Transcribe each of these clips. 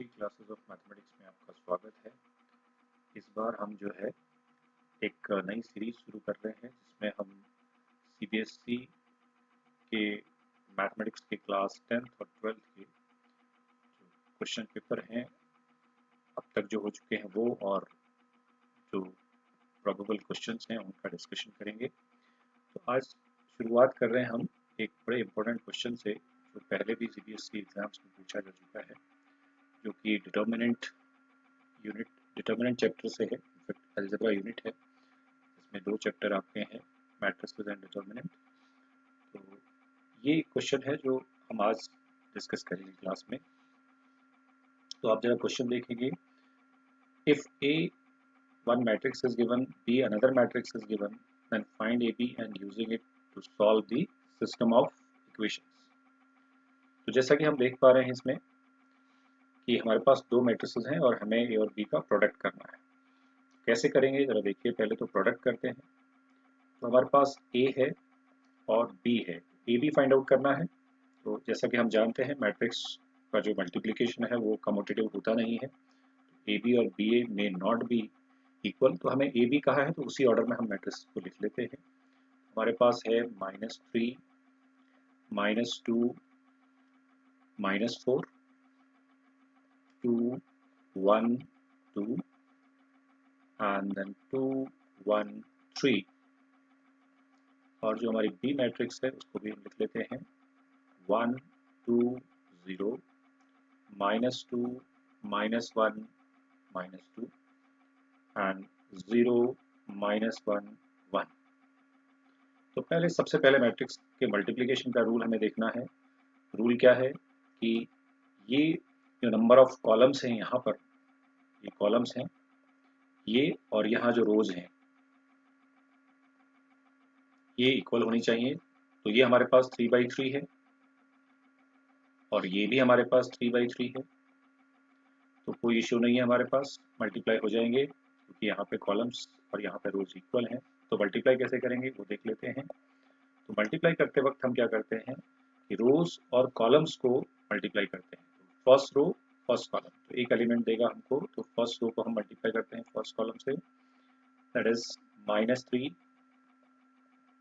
CBSE classes of mathematics में आपका स्वागत है। इस बार हम जो है एक नई सीरीज शुरू कर रहे हैं जिसमें हम CBSE के मैथमेटिक्स के क्लास 10th और 12th के जो क्वेश्चन पेपर हैं अब तक जो हो चुके हैं वो और जो प्रोबेबल क्वेश्चंस हैं उनका डिस्कशन करेंगे। तो आज शुरुआत कर रहे हैं हम एक बड़े इंपॉर्टेंट क्वेश्चन से जो पहले भी CBSE एग्जाम्स में पूछा जा चुका है, जो कि डिटर्मिनेंट चैप्टर से है। इनफैक्ट अलजेब्रा यूनिट है, इसमें 2 चैप्टर आपके हैं, मैट्रिसेस एंड डिटर्मिनेंट। तो ये क्वेश्चन है जो हम आज डिस्कस करेंगे क्लास में। तो आप जरा क्वेश्चन देखेंगे। If A one matrix is given, B another matrix is given, then find AB and using it to solve the system of equations। तो जैसा कि हम देख पा रहे हैं इसमें कि हमारे पास 2 मैट्रिसेस हैं और हमें A और B का प्रोडक्ट करना है। कैसे करेंगे जरा देखिए। पहले तो प्रोडक्ट करते हैं। तो हमारे पास A है और B है। A B फाइंड आउट करना है। तो जैसा कि हम जानते हैं मैट्रिक्स का जो मल्टीप्लिकेशन है वो कम्यूटेटिव होता नहीं है। A B और B A may not be equal. तो हमें A B कहा है तो उसी ऑर्डर में हम मैट्रिक्स को लिख लेते हैं। हमारे पास है -3, -2, -4, 2, 1, 2 एंड देन 2, 1, 3। और जो हमारी B मैट्रिक्स है उसको भी हम लिख लेते हैं 1, 2, 0, -2, -1, -2 एंड 0, -1, 1। तो सबसे पहले मैट्रिक्स के मल्टीप्लिकेशन का रूल हमें देखना है। रूल क्या है कि ये जो नंबर ऑफ कॉलम्स हैं यहाँ पर, ये कॉलम्स हैं ये, और यहाँ जो रोज हैं ये इक्वल होनी चाहिए। तो ये हमारे पास 3/3 है और ये भी हमारे पास 3/3 है। तो कोई इश्यू नहीं है, हमारे पास मल्टीप्लाई हो जाएंगे क्योंकि यहाँ पे कॉलम्स और यहाँ पे रोज इक्वल हैं। तो मल्टीप्लाई कैसे करेंगे वो देख लेते हैं। तो मल्टीप्लाई करते वक्त हम क्या करते हैं कि रोज और कॉलम्स को मल्टीप्लाई करते हैं। तो फर्स्ट रो फर्स्ट कॉलम, तो एक एलिमेंट देगा हमको, तो फर्स्ट रो को हम मल्टीप्लाई करते हैं फर्स्ट कॉलम से, दैट इज -3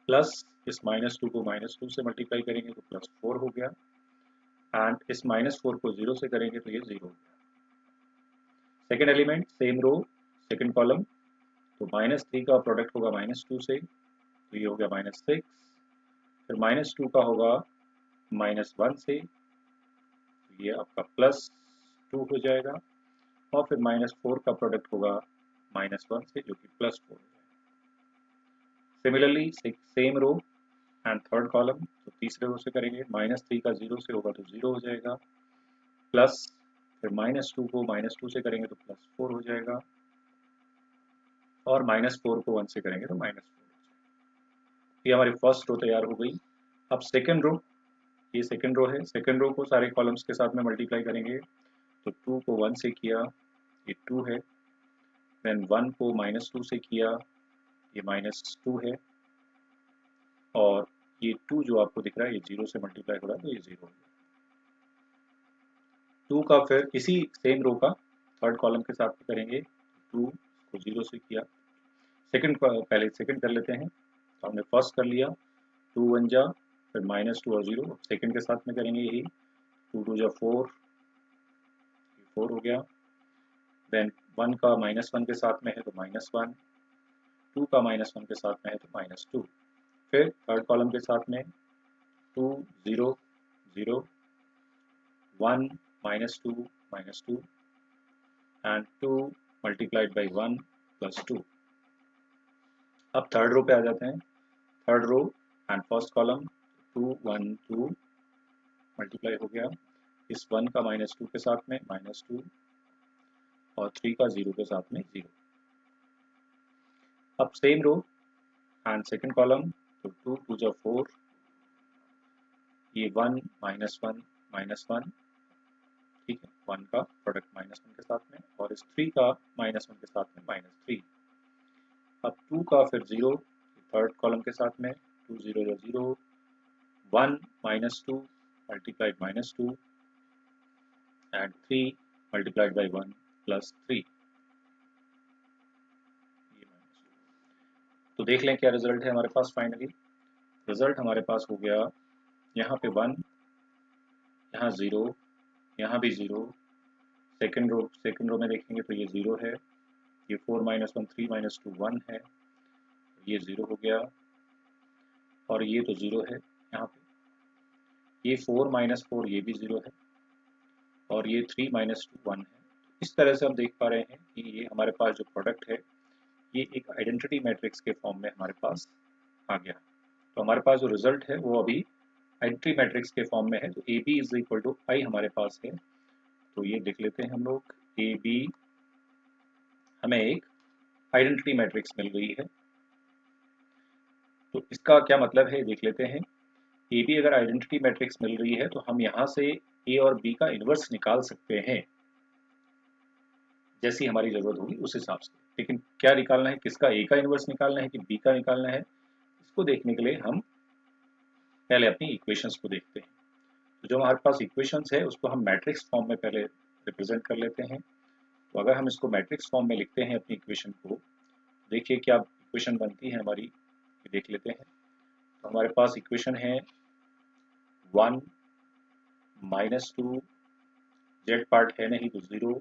प्लस इस -2 को -2 से मल्टीप्लाई करेंगे तो +4 हो गया, एंड इस -4 को 0 से करेंगे तो ये 0 हो गया। Second element same row second column, तो -3 का प्रोडक्ट होगा -2 से, तो ये हो गया -6। फिर -2 का होगा -1 से, तो ये आपका +2 हो जाएगा। और फिर -4 का प्रोडक्ट होगा -1 से, जो कि +4 हो जाएगा। Similarly same row and third column, तो तीसरे रो से करेंगे, -3 का 0 से होगा तो 0 हो जाएगा, प्लस फिर -2 को -2 से करेंगे तो +4 हो जाएगा, और -4 को 1 से करेंगे तो -4 हो जाएगा। ये हमारी फर्स्ट रो तैयार हो गई। अब सेकेंड रो, ये सेकेंड रो है। सेकेंड रो को सारे कॉलम्स के साथ में मल्टीप्लाई करेंगे। तो 2 को 1 से किया, ये 2 है। देन 1 को -2 से किया, ये -2 है। और ये 2 जो आपको दिख रहा है ये 0 से मल्टीप्लाई हो रहा है तो ये 0 हो गया। 2 का फिर इसी सेम रो का थर्ड कॉलम के साथ करेंगे। 2 को 0 से किया। सेकंड पहले सेकंड कर लेते हैं। तो हमने फर्स्ट कर लिया, 2 1 जा, फिर -2 और 0 सेकंड के साथ में करेंगे यही। 2 2 जा 4, 4 हो गया। देन 1 का -1 के साथ में है तो -1, 2 का -1 के साथ में है तो -2। फिर थर्ड कॉलम के साथ में 2 0 0, 1 -2 -2 एंड 2 मल्टीप्लाइड बाई 1 +2। अब थर्ड रो पे आ जाते हैं। Third row and first column, 2 1 2 multiply हो गया। इस 1 का -2 के साथ में -2 और 3 का 0 के साथ में 0। अब same row and second column, तो 2 2 जा 4, ये 1 -1 -1, ठीक है, 1 का प्रोडक्ट -1 के साथ में, और इस 3 का -1 के साथ में -3। अब 2 का फिर 0 थर्ड कॉलम के साथ में, 2 0 या 0, 1 -2 multiplied -2 and 3 multiplied by 1 plus 3। तो देख लें क्या रिजल्ट है हमारे पास। फाइनली रिजल्ट हमारे पास हो गया, यहाँ पे 1, यहाँ 0, यहाँ भी 0। सेकेंड रो में देखेंगे तो ये 0 है, ये 4 माइनस 1 3 माइनस 2 1 है, ये 0 हो गया, और ये तो 0 है यहाँ पे, ये 4 माइनस 4 ये भी 0 है, और ये 3 माइनस 2 1 है। इस तरह से हम देख पा रहे हैं कि ये हमारे पास जो प्रोडक्ट है ये एक आइडेंटिटी मैट्रिक्स के फॉर्म में हमारे पास आ गया। तो हमारे पास जो रिजल्ट है वो अभी आइडेंटिटी मैट्रिक्स के फॉर्म में है। तो A B is equal to I हमारे पास है। तो ये देख लेते हैं हम लोग, ए बी हमें एक आइडेंटिटी मैट्रिक्स मिल गई है। तो इसका क्या मतलब है देख लेते हैं। ए बी अगर आइडेंटिटी मैट्रिक्स मिल रही है तो हम यहाँ से ए और बी का इन्वर्स निकाल सकते हैं जैसी हमारी जरूरत होगी उस हिसाब से। लेकिन क्या निकालना है, किसका, ए का इन्वर्स निकालना है कि बी का निकालना है, इसको देखने के लिए हम पहले अपनी इक्वेशंस को देखते हैं। तो जो हमारे पास इक्वेशंस है उसको हम मैट्रिक्स फॉर्म में पहले रिप्रेजेंट कर लेते हैं। तो अगर हम इसको मैट्रिक्स फॉर्म में लिखते हैं अपनी इक्वेशन को, देखिए क्या इक्वेशन बनती है हमारी, ये देख लेते हैं। तो हमारे पास इक्वेशन है 1 माइनस 2, जेड पार्ट है नहीं तो 0,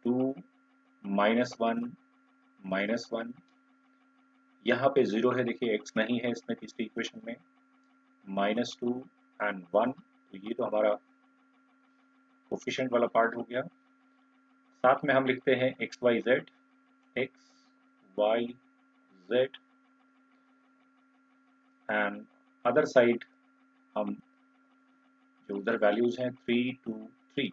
2 माइनस 1 माइनस 1, यहाँ पे 0 है, देखिए एक्स नहीं है इसमें तीसरी इक्वेशन में, माइनस 2 एंड 1। तो ये तो हमारा कोफिशिएंट वाला पार्ट हो गया। साथ में हम लिखते हैं x y z, x y z, and other side हम जो उधर वैल्यूज हैं 3 2 3।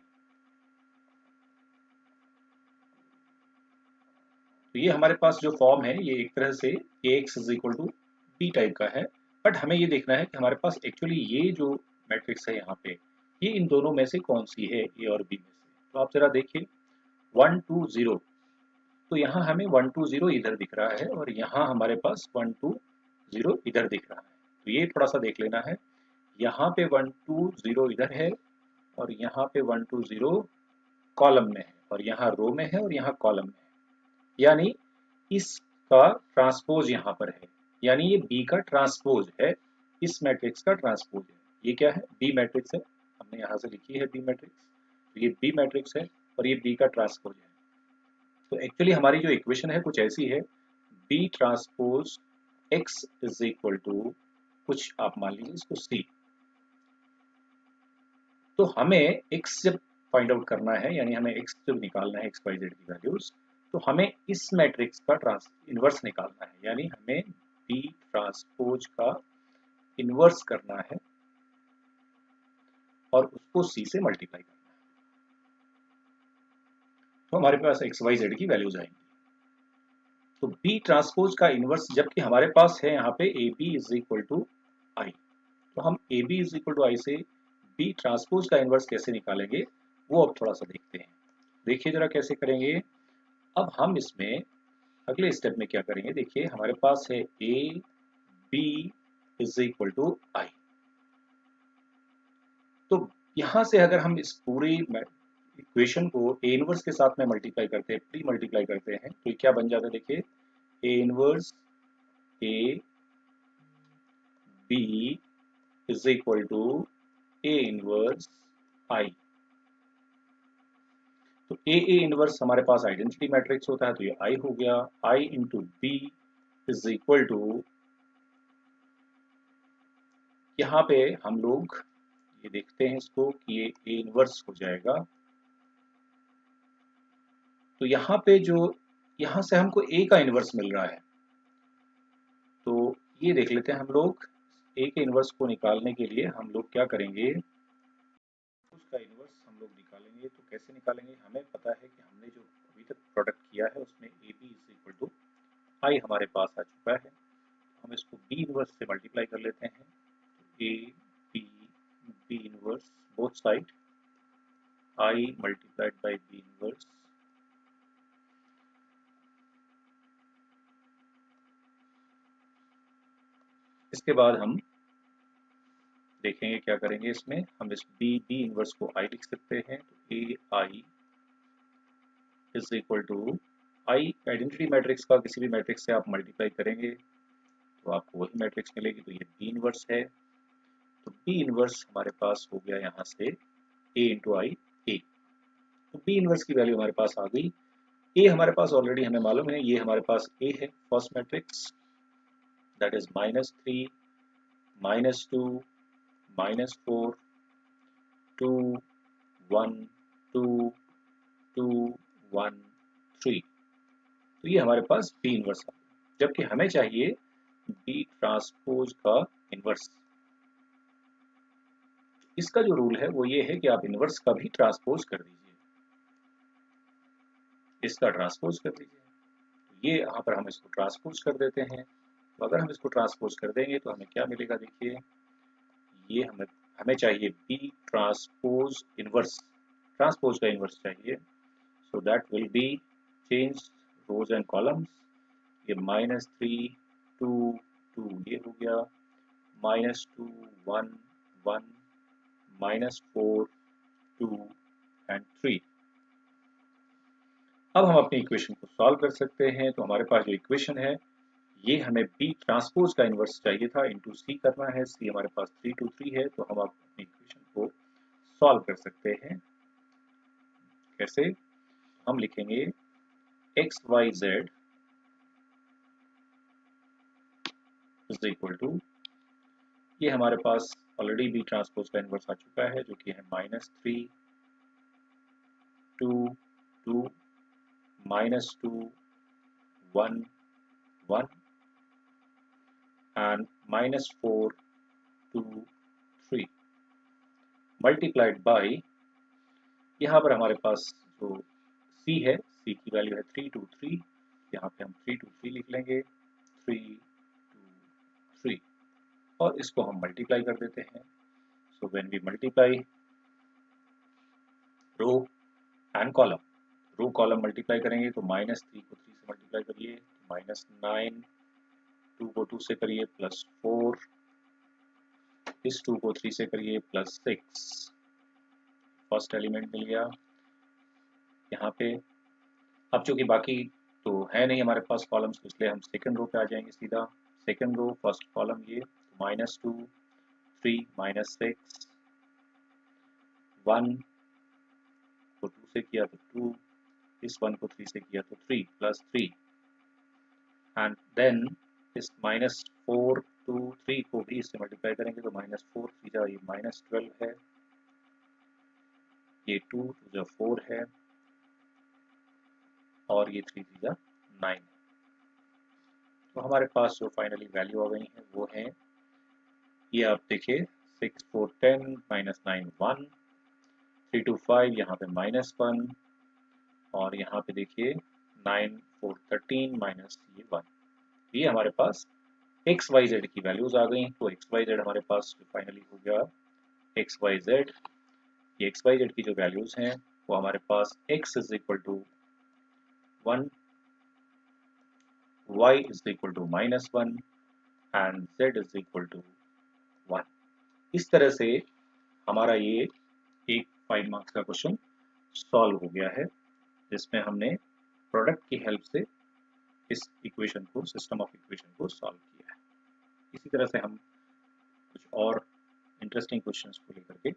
तो ये हमारे पास जो फॉर्म है ये एक तरह से ax is equal to b type का है। बट हमें ये देखना है कि हमारे पास एक्चुअली ये जो मैट्रिक्स है यहाँ पे ये इन दोनों में से कौन सी है, ए और बी में से। तो आप जरा देखिए 1 2 0, तो यहाँ हमें 1 2 0 इधर दिख रहा है और यहाँ हमारे पास 1 2 0 इधर दिख रहा है। तो ये थोड़ा सा देख लेना है, यहाँ पे 1 2 0 इधर है और यहाँ पे 1 2 0 कॉलम में है, और यहाँ रो में है और यहाँ कॉलम में है। यानी इसका ट्रांसपोज यहाँ पर है, यानी ये बी का ट्रांसपोज है, इस मैट्रिक्स का ट्रांसपोज है। ये क्या है, बी मैट्रिक्स है, हमने यहाँ से लिखी है बी मैट्रिक्स। तो ये बी मैट्रिक्स है और ये बी का ट्रांसपोज है। तो एक्चुअली हमारी जो इक्वेशन है कुछ ऐसी है, b transpose x is equal to कुछ आप मान लीजिए इसको सी। तो हमें x जब फाइंड आउट करना है, यानी हमें x जब निकालना है, एक्स वाई जेड की वैल्यूज, तो हमें इस मैट्रिक्स का इन्वर्स निकालना है, यानी हमें बी ट्रांसपोज का इन्वर्स करना है और उसको सी से मल्टीप्लाई करना है। तो हमारे पास एक्स वाई जेड की वैल्यूज आएंगी। तो बी ट्रांसपोज का इन्वर्स, जबकि हमारे पास है यहाँ पे A B is equal to I, तो हम A B is equal to I से बी ट्रांसपोज का इन्वर्स कैसे निकालेंगे वो अब थोड़ा सा देखते हैं। देखिए जरा कैसे करेंगे। अब हम इसमें अगले स्टेप में क्या करेंगे, देखिए हमारे पास है A B is equal to I. तो यहां से अगर हम इस पूरी इक्वेशन को ए इनवर्स के साथ में मल्टीप्लाई करते हैं, प्री मल्टीप्लाई करते हैं, तो ये क्या बन जाता है, देखिए A inverse A B is equal to A inverse I. तो ए इनवर्स हमारे पास आइडेंटिटी मैट्रिक्स होता है, तो ये आई हो गया, I into B is equal to, यहाँ पे हम लोग ये देखते हैं इसको कि ये ए इनवर्स हो जाएगा। तो यहाँ पे जो यहाँ से हमको ए का इनवर्स मिल रहा है, तो ये देख लेते हैं हम लोग। ए के इनवर्स को निकालने के लिए हम लोग क्या करेंगे, उसका इनवर्स हम लोग निकालेंगे। तो कैसे निकालेंगे, हमें पता है कि हमने जो अभी तक प्रोडक्ट किया है उसमें A B is equal to I हमारे पास आ चुका है। हम इसको बी इनवर्स से मल्टीप्लाई कर लेते हैं, A B B inverse both side, I multiplied by B inverse. इसके बाद हम देखेंगे क्या करेंगे, इसमें हम इस बी इनवर्स को आई लिख सकते हैं, तो A I is equal to I, identity matrix का किसी भी मैट्रिक्स से आप मल्टीप्लाई करेंगे तो आपको वही मैट्रिक्स मिलेगी। तो ये बी इनवर्स है, तो बी इनवर्स हमारे पास हो गया यहाँ से ए इंटू आई ए। तो बी इनवर्स की वैल्यू हमारे पास आ गई। ए हमारे पास ऑलरेडी हमें मालूम है, ये हमारे पास ए है फर्स्ट मैट्रिक्स, दैट इज -3 -2 -4 2 1 2 2 1 3। तो ये हमारे पास बी इनवर्स है, जबकि हमें चाहिए बी ट्रांसपोज का इनवर्स। इसका जो रूल है वो ये है कि आप इनवर्स का भी ट्रांसपोज कर दीजिए, इसका ट्रांसपोज कर दीजिए। ये यहाँ पर हम इसको ट्रांसपोज कर देते हैं। तो अगर हम इसको ट्रांसपोज कर देंगे तो हमें क्या मिलेगा, देखिए ये हमें चाहिए बी ट्रांसपोज इनवर्स, ट्रांसपोज का इनवर्स चाहिए। So that will be change rows and columns. ये -3 2 2 ये हो गया, -2 1 1 -4 2 एंड 3। अब हम अपनी इक्वेशन को सॉल्व कर सकते हैं। तो हमारे पास जो इक्वेशन है, ये हमें बी ट्रांसपोज का इनवर्स चाहिए था, इंटू सी करना है। सी हमारे पास 3 2 3 है, तो हम अपनी इक्वेशन को सॉल्व कर सकते हैं। कैसे? हम लिखेंगे x y z is equal to, ये हमारे पास ऑलरेडी बी ट्रांसपोज का इनवर्स आ चुका है, जो कि है -3 2 2 -2 1 1 and -4 2 3 मल्टीप्लाइड बाई, यहाँ पर हमारे पास जो c है, c की वैल्यू है 323, यहाँ पे हम 323 लिख लेंगे, 323 और इसको हम मल्टीप्लाई कर देते हैं। So when we multiply row and column, row column multiply करेंगे तो -3 को 3 से मल्टीप्लाई करिए, -9 2 को 2 से करिए +4, इस 2 को 3 से करिए +6, फर्स्ट एलिमेंट मिल गया यहाँ पे। अब चूंकि बाकी तो है नहीं हमारे पास कॉलम्स, तो इसलिए हम सेकंड रो पे आ जाएंगे सीधा। सेकंड रो फर्स्ट कॉलम ये, -2 3 -6 1 को 2 से किया तो 2, इस 1 को 3 से किया तो 3 +3 एंड देन इस -4 2 3 को भी इससे मल्टीप्लाई करेंगे तो -4 3 ये -12 है, ये 2 2 4 है और ये 3 3 9 है। तो हमारे पास जो फाइनली वैल्यू आ गई है वो है, ये आप देखिए 6 4 10 -9 1 3 2 5, यहाँ पे -1 और यहाँ पे देखिए 9 4 13 ये 1। ये हमारे पास एक्स वाई जेड की वैल्यूज आ गई। तो एक्स वाई जेड हमारे पास फाइनली हो गया एक्स वाई जेड। ये एक्स वाई जेड की जो वैल्यूज हैं वो हमारे पास x is equal to 1, y is equal to -1 and z is equal to 1। इस तरह से हमारा ये एक 5 मार्क्स का क्वेश्चन सॉल्व हो गया है, जिसमें हमने प्रोडक्ट की हेल्प से इस इक्वेशन को, सिस्टम ऑफ इक्वेशन को सॉल्व किया है। इसी तरह से हम कुछ और इंटरेस्टिंग क्वेश्चंस को लेकर के